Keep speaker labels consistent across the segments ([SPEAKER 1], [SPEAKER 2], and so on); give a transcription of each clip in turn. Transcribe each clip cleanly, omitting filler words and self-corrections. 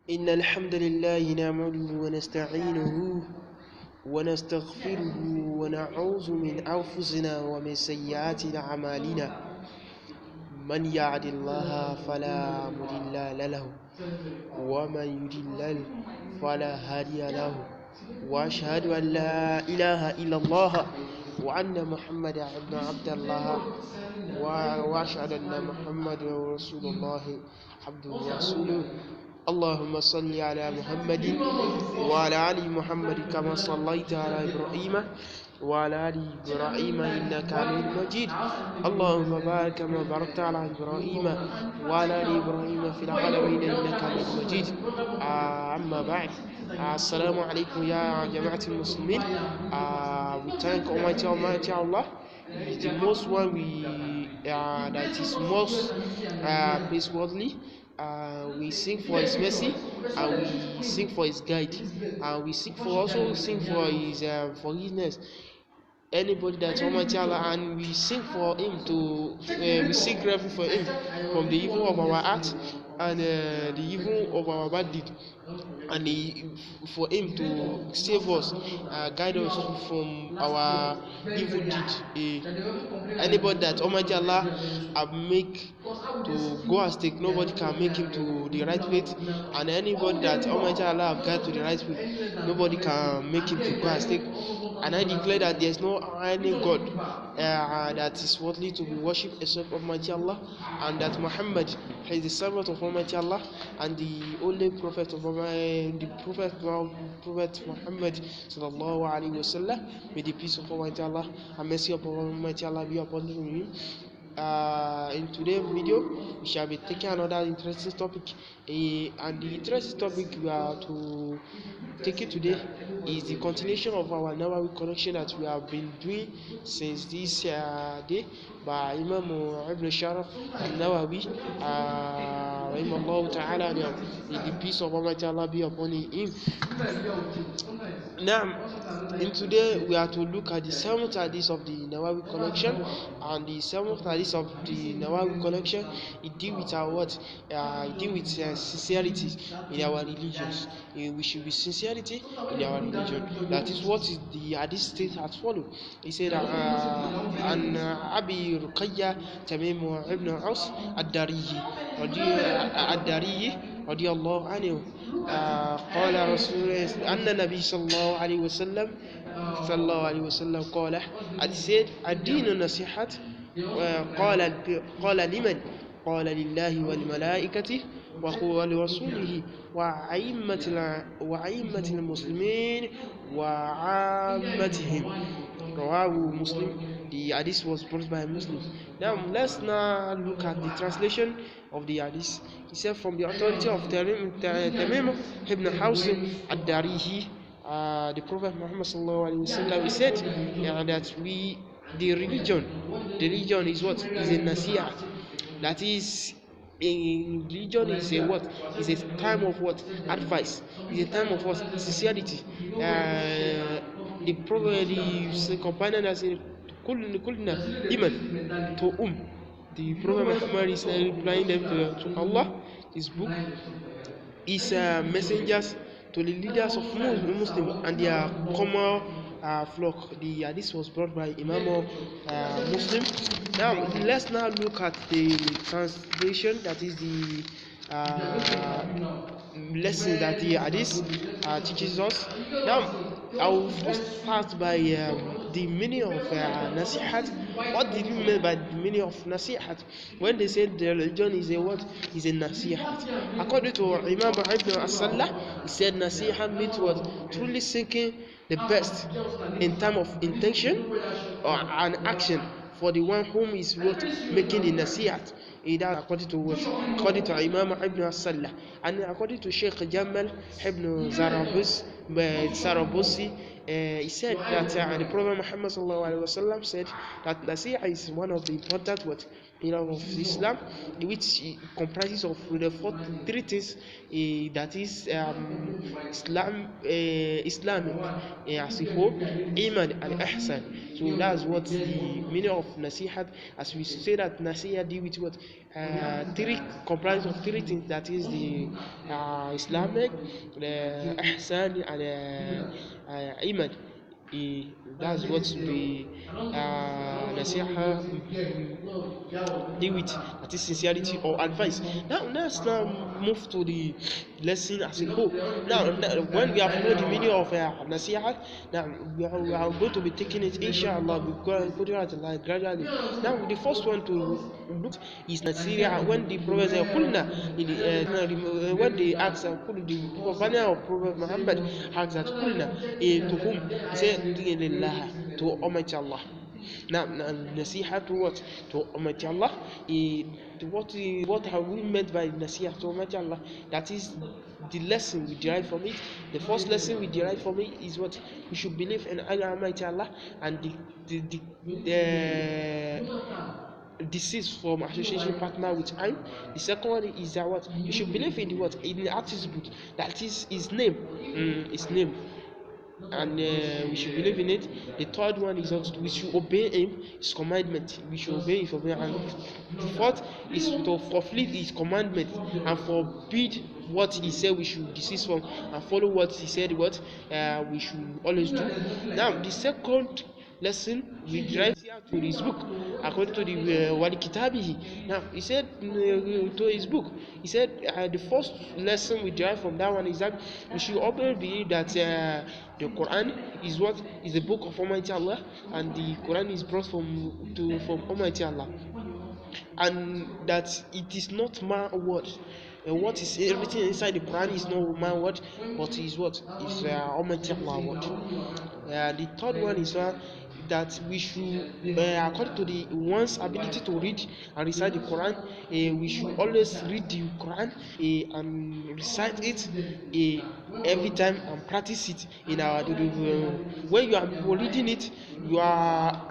[SPEAKER 1] إن الحمد لله نعمله ونستعينه ونستغفره ونعوذ من أنفسنا ومن سيئات أعمالنا من يهد الله فلا مضل له ومن يضلل فلا هادي له وأشهد أن لا إله إلا الله وأن محمدا عبد الله وأشهد أن محمدا رسول الله عبده ورسوله. اللهم صل على محمد وعلى آل محمد كما صليت على إبراهيم وعلى آل إبراهيم إنك حميد مجيد. اللهم بارك كما باركت على إبراهيم وعلى آل إبراهيم في العالمين إنك حميد مجيد. أما بعد، السلام عليكم يا جماعة المسلمين. We thank Almighty Allah. He is the most one that is most praiseworthy. We sing for His mercy, and we sing for His guide, and we also sing for His forgiveness. Anybody that Almighty Allah, and we sing for Him we seek refuge for Him from the evil of our heart and the evil of our bad deed, and for Him to save us, guide us from our evil deed. Anybody that Almighty Allah have make to go astray, nobody can make him to the right faith, and anybody that Almighty Allah have guided to the right faith, nobody can make him to go astray. And I declare that there is no any God that is worthy to be worshipped except Almighty Allah, and that Muhammad is the servant of Almighty Allah and the only prophet of the prophet Muhammad sallallahu alaihi wasallam. May the peace of Almighty Allah and mercy of Almighty Allah be upon him. In today's video, we shall be taking another interesting topic, and the interesting topic we are to take it today is the continuation of our nawawi collection that we have been doing since this day by Imam Ibn Sharaf al-Nawawi, rahimahullah ta'ala. May the peace of Almighty Allah be upon him. Now, in today we are to look at the 7th hadith of the Nawawi collection, and the 7th hadith of the Nawawi collection, it deal with our what? It deal with sincerity in our religions. We should be sincerity in our religion. That is what is the hadith states as follows. He said, "An Abi Ruqayya Tamim ibn Aus ad-Dariyi radiyallahu anhu. قال رسول الله أن النبي صلى الله عليه وسلم قال." It said, الدين النصيحة. قال لمن؟ قال لله والملائكة ولرسوله وأئمة المسلمين وعامتهم. رواه Muslim. The hadith was brought by Muslims. Now let's look at the translation of the hadith. He said, from the authority of Tamim ibn Aus ad-Darihi, the Prophet Muhammad sallallahu alaihi wasallam, he said that the religion is what? Is a nasihah. That is, in religion is a what? Is a time of what? Advice. Is a time of what? Sincerity. The Prophet, the companion has said, Kulna iman to the Prophet Muhammad is replying them to Allah, his book, his messengers, to the leaders of Muslims and their common flock. The hadith was brought by Imam Muslim. Now let's look at the translation, that is the lesson that the hadith teaches us. Now I will first start by the meaning of nasihat. What did you mean by the meaning of nasihat? When they said the religion is a what? Is a nasihat. According to Imam Ibn As-Sallah, he said nasihat means what? Truly seeking the best in terms of intention or an action for the one whom is what? Making the nasihat. That according to what? According to Imam Ibn As-Sallah, and according to Sheikh Jamal Ibn Sarabusi, he said that the Prophet Muhammad sallallahu alaihi wasallam said that nasiha is one of the important pillar of Islam, which comprises of the three things, that is Islamic as a whole, iman and ihsan. So that's what the meaning of nasihat, as we say that nasiha deal with what three comprised of three things, that is the Islamic, the ihsan, and iman. That's what the nasiha deal with, that is sincerity or advice. Let's now move to the lesson as a whole. Now, when we have known the meaning of nasiha, now we are going to be taking it, inshallah, we're going to like gradually. Now, the first one to look is nasiha. When the Prophet said, when they asked, the companion of Prophet Muhammad asked that, to whom? He said, to Almighty Allah. Now, nasiha to what? To Almighty Allah. What have we meant by nasiha to Almighty Allah? That is the lesson we derive from it. The first lesson we derive from it is what? We should believe in Almighty Allah, and decease from association partner with him. The second one is that what? You should believe in the what? In the attribute, that is his name. His name. And we should believe in it. The third one is that we should obey him, his commandment. We should obey his commandment. And the fourth is to fulfill his commandment and forbid what he said we should desist from, and follow what he said what we should always do. Now, the second lesson we derive to his book, according to the Wali Kitabihi. Now, he said to his book, he said the first lesson we derive from that one is that we should always believe that the Quran is what? Is the book of Almighty Allah, and the Quran is brought from Almighty Allah, and that it is not man word. What is everything inside the Quran is not man word, but is what? Is Almighty Allah word. The third one is that we should, according to the one's ability to read and recite the Quran, we should always read the Quran and recite it every time and practice it in our when you are reading it, you are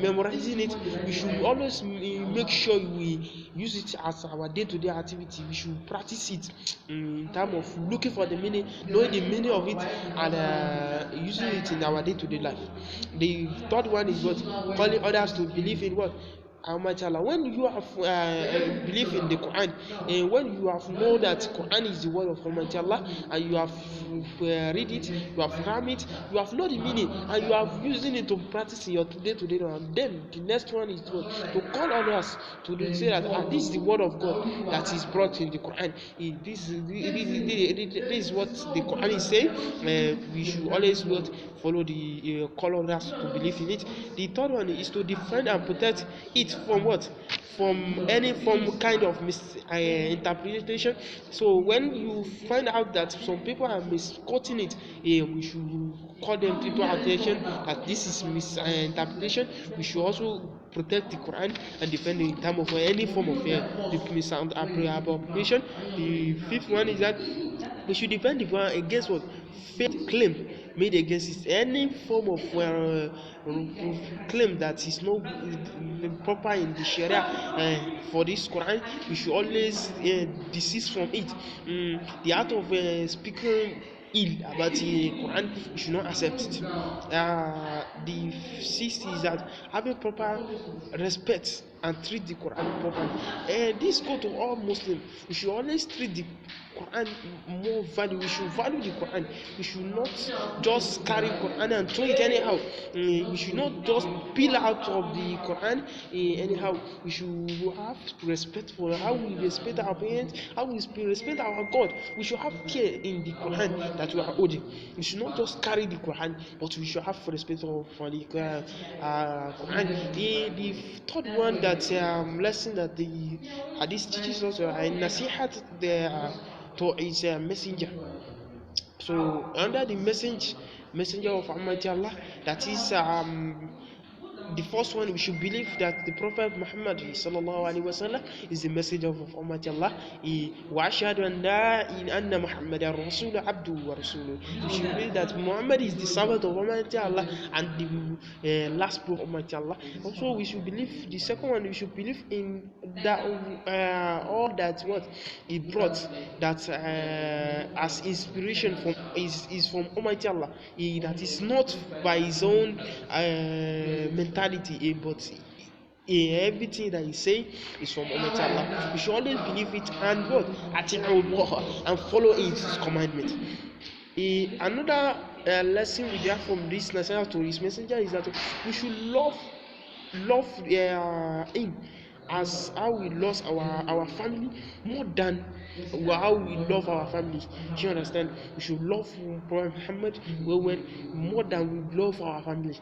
[SPEAKER 1] memorizing it. We should always make sure we use it as our day-to-day activity. We should practice it in terms of looking for the meaning, knowing the meaning of it, and using it in our day-to-day life. The third one is what? Calling others to believe in what? Almighty Allah. When you have belief in the Quran, and when you have known that Quran is the word of Almighty Allah, and you have read it, you have crammed it, you have known the meaning, and you have using it to practice in your day-to-day life. And then the next one is to call others to say that this is the word of God that is brought in the Quran. This is what the Quran is saying. We should always follow the call others to believe in it. The third one is to defend and protect it from what? From any kind of misinterpretation. So when you find out that some people are misquoting it, we should call them to attention that this is misinterpretation. We should also protect the Quran and defend it in terms of any form of misappropriation. The fifth one is that we should defend the Quran against what? Faith claim made against it. Any form of claim that is not proper in the Sharia for this Quran, we should always desist from it. The art of speaking ill about the Quran, we should not accept it. The sixth is that having proper respect and treat the Quran properly. This go to all Muslims. We should always treat the Quran more value. We should value the Quran. We should not just carry Quran and throw it anyhow. We should not just peel out of the Quran anyhow. We should have respect for how we respect our parents, how we respect our God. We should have care in the Quran that we are holding. We should not just carry the Quran, but we should have respect for the Quran. The third one, that lesson that the Hadith teaches us, nasihat to his messenger. So under the messenger of Almighty Allah, that is the first one, we should believe that the Prophet Muhammad sallallahu alaihi wasallam is the messenger of Almighty Allah. Wa ashhadu anna Muhammadan rasul abduhu wa rasuluhu. We should believe that Muhammad is the servant of Almighty Allah and the last prophet of Almighty Allah. Also, we should believe the second one. We should believe in that all that what he brought, that as inspiration from is from Almighty Allah. That is not by his own mentality, but everything that he say is from Almighty Allah. We should always believe it and what and follow his commandment. Another lesson we get from this messenger to his messenger is that we should love him as how we love our family more than how we love our family. Do you understand? We should love Prophet Muhammad more than we love our family.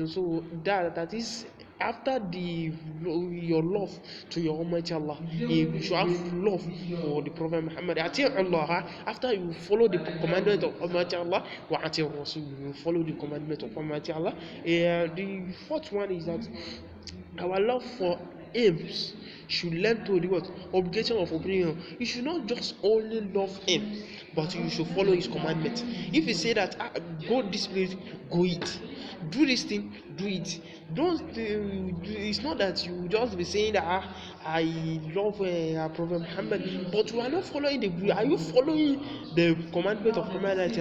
[SPEAKER 1] So that is after your love to your Almighty Allah, you should have love for the Prophet Muhammad. After you follow the commandment of Almighty Allah, you follow the commandment of Almighty Allah. The fourth one is that our love for him should learn to the what obligation of obedience. You should not just only love him, but you should follow his commandment. If he say that go this place, go it. Do this thing, do it. Don't. It's not that you just be saying that I love Prophet Muhammad, but you are not following the. Are you following the commandment of Muhammad?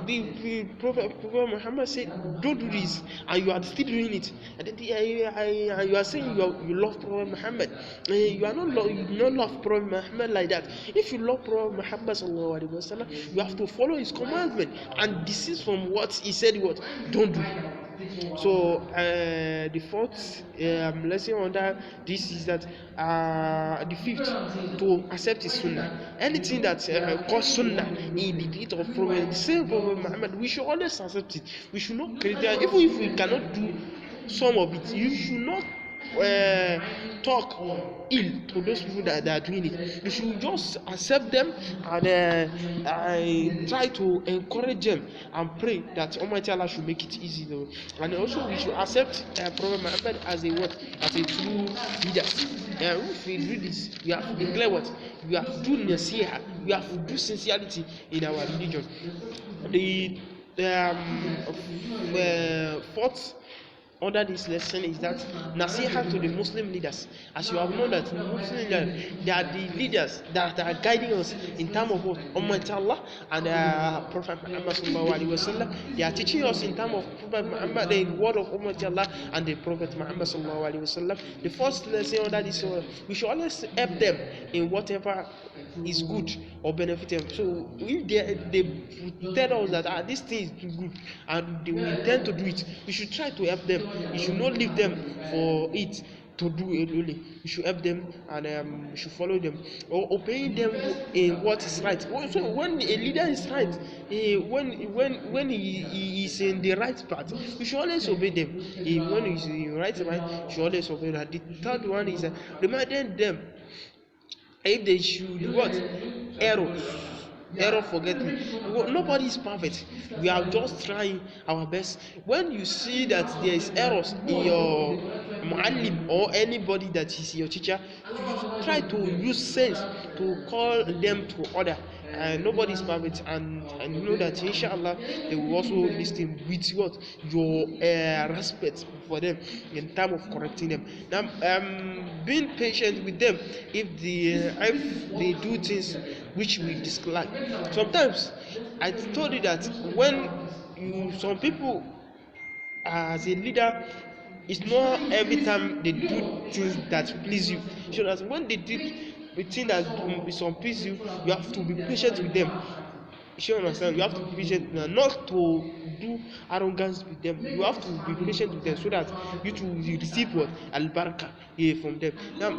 [SPEAKER 1] The Prophet Muhammad said, "Don't do this," and you are still doing it. And then you are saying you love Prophet Muhammad. You are not you don't love Prophet Muhammad like that. If you love Prophet Muhammad sallallahu alaihi wasallam, you have to follow his commandment, and this is from what he said. What don't do. So the fourth lesson under this is that the fifth, to accept his sunnah. Anything that calls sunnah in the deed of Prophet, the same Prophet Muhammad, we should always accept it. We should not criticize, even if we cannot do some of it. You should not talk ill to those people that are doing it. You should just accept them and try to encourage them and pray that Almighty Allah should make it easy though. And also we should accept Prophet Muhammad as a true leader. If we do this, we have to declare what we have to do nasiha, we have to do sincerity in our religion. The fourth under this lesson is that nasiha to the Muslim leaders. As you have known that the Muslim leaders, they are the leaders that are guiding us in terms of what Almighty Allah and Prophet Muhammad sallallahu alaihi wasallam. They are teaching us in terms of Prophet Muhammad, the word of Almighty Allah and the Prophet Muhammad sallallahu alaihi wasallam. The first lesson under this, we should always help them in whatever is good or benefit them. So if they tell us that this thing is good and they will intend to do it, we should try to help them. You should not leave them for it to do it only. You should help them and you should follow them or obeying them in what is right. So when a leader is right, when he is in the right path, you should always obey them. When he is in the right, you should always obey them. The third one is reminding them if they should what error forget me. Nobody is perfect. We are just trying our best. When you see that there is errors in your muallim or anybody that is your teacher, you should try to use sense to call them to order. Nobody is perfect, and you know that inshallah they will also listen with what your respect for them in terms of correcting them. Now being patient with them if they do things which we dislike. Sometimes I told you that when some people as a leader, it's not every time they do things that please you. So that when they did the thing that some please you, you have to be patient with them. You understand? You have to be patient, not to do arrogance with them. You have to be patient with them so that you receive what al-barakah from them. Now,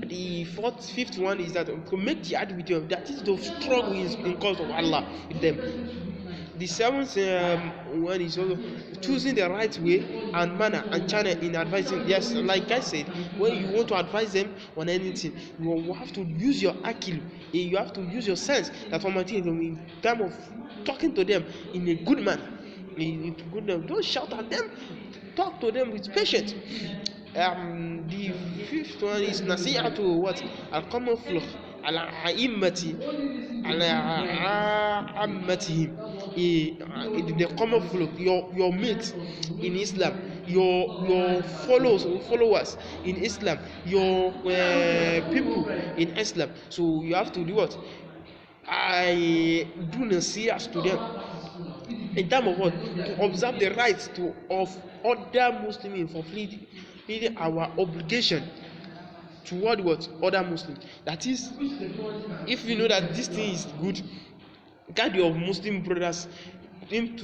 [SPEAKER 1] the fifth one is that to make jihad with them. That is to struggle in cause of Allah with them. The seventh one is also choosing the right way and manner and channel in advising. Yes, like I said, when you want to advise them on anything, you have to use your akil. You have to use your sense that in terms of talking to them in a good manner. Don't shout at them. Talk to them with patience. The fifth one is nasihatu what? Al-qamar flukh al-a'immati al-ammatihim. The common flow, your mates in Islam, your followers in Islam, your people in Islam. So you have to do what? I do nasihas to them in terms of what? To observe the rights of other Muslims in fulfilling our obligation toward what? Other Muslims. That is, if you know that this thing is good, guide your Muslim brothers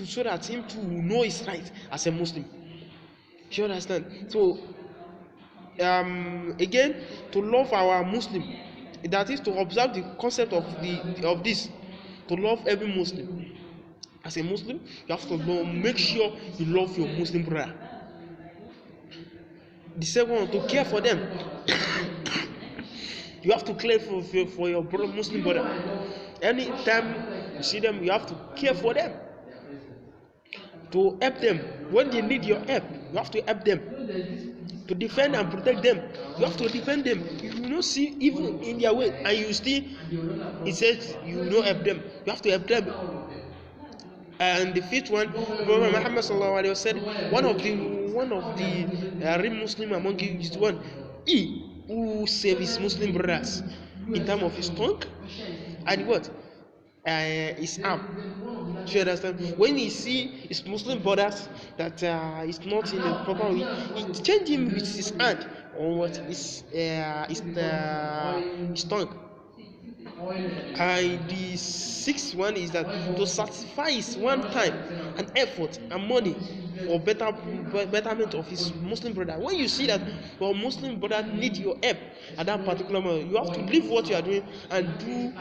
[SPEAKER 1] so that him too will know his right as a Muslim. Do you understand? So again, to love our Muslim, that is to observe the concept of this, to love every Muslim. As a Muslim, you have to make sure you love your Muslim brother. The second one, to care for them. You have to care for your Muslim brother. Anytime you see them, you have to care for them, to help them when they need your help. You have to help them, to defend and protect them. You have to defend them. You will not see even in their way, and you still, he says, you will not help them. You have to help them. And the fifth one, Prophet Muhammad sallallahu alaihi wasallam, one of the real Muslim among you is the one he who save his Muslim brothers in terms of his tongue and what? His arm. Do you understand? When he see his Muslim brothers that is not in a proper way, he change him with his hand or what? His tongue. And the sixth one is that to sacrifice one time and effort and money for betterment of his Muslim brother. When you see that your Muslim brother need your help at that particular moment, you have to leave what you are doing and do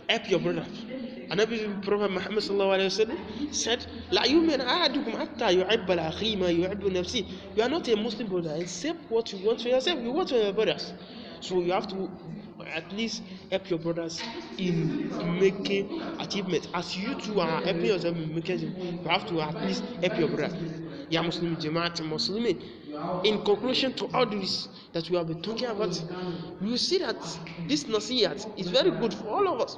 [SPEAKER 1] help your brother. And Prophet Muhammad sallallahu alaihi wasallam said, "La yu'min ahadukum hatta yu'ibba al-akhi ma yu'ibbu nafsi." You are not a Muslim brother except what you want for yourself. You want for your brothers. So you have to at least help your brothers in making achievement. As you two are helping yourself in making, you have to at least help your brothers. Ya Muslim Jamaat Muslimin. In conclusion to all this that we have been talking about, you see that this nasiyat is very good for all of us.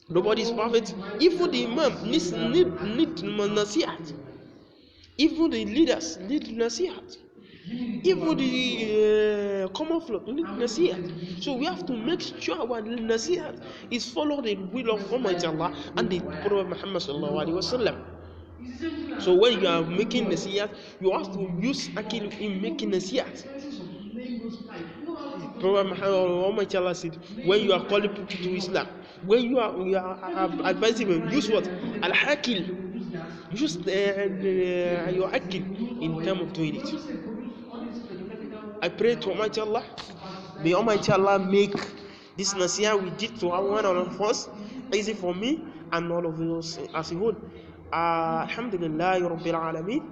[SPEAKER 1] Nobody is perfect. Even the imam need nasihat. Even the leaders need nasihat. Even the common flock need nasihat. So we have to make sure our nasihat is follow the will of Almighty Allah and the Prophet Muhammad sallallahu alaihi wasallam. So when you are making nasihat, you have to use akil in making nasihat. Prophet Muhammad Almighty Allah said, when you are calling people to Islam, when you are advising them, use what? Al-Hakil. Use your Hakil in terms of doing it. I pray to Almighty Allah, may Almighty Allah make this nasiyah we did to one of us easy for me and all of us as a whole. Alhamdulillah Rabbil Alameen.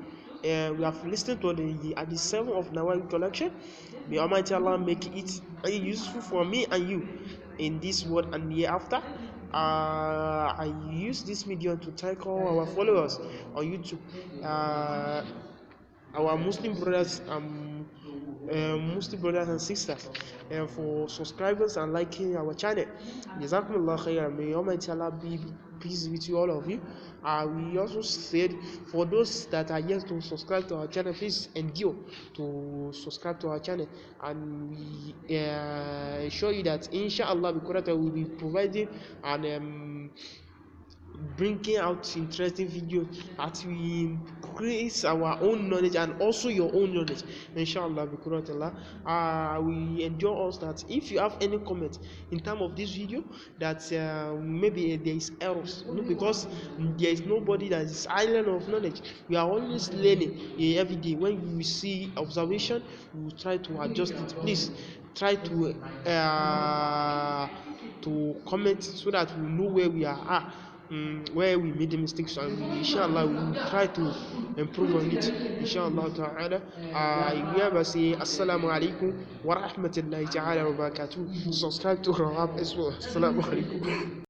[SPEAKER 1] We have listened to the 7 of Nawawi collection. May Almighty Allah make it useful for me and you in this world and the year after. I use this medium to thank all our followers on YouTube, our Muslim brothers and sisters, for subscribers and liking our channel. Jazakumullah khairan. May Almighty Allah be pleased with you, all of you. We also said for those that are yet to subscribe to our channel, please endure to subscribe to our channel, and we assure you that inshallah we will be providing and bringing out interesting videos as we increase our own knowledge and also your own knowledge, inshallah. We endure us that if you have any comment in terms of this video that maybe there is errors, because there is nobody that is island of knowledge. We are always learning every day. When we see observation, we will try to adjust it. Please try to comment so that we know where we are at, where we made the mistakes, and inshallah we will try to improve on it, inshallah ta'ala. We ever say assalamu alaikum wa rahmatullahi ta'ala wa barakatuh. Subscribe to our app as well. Assalamu alaikum.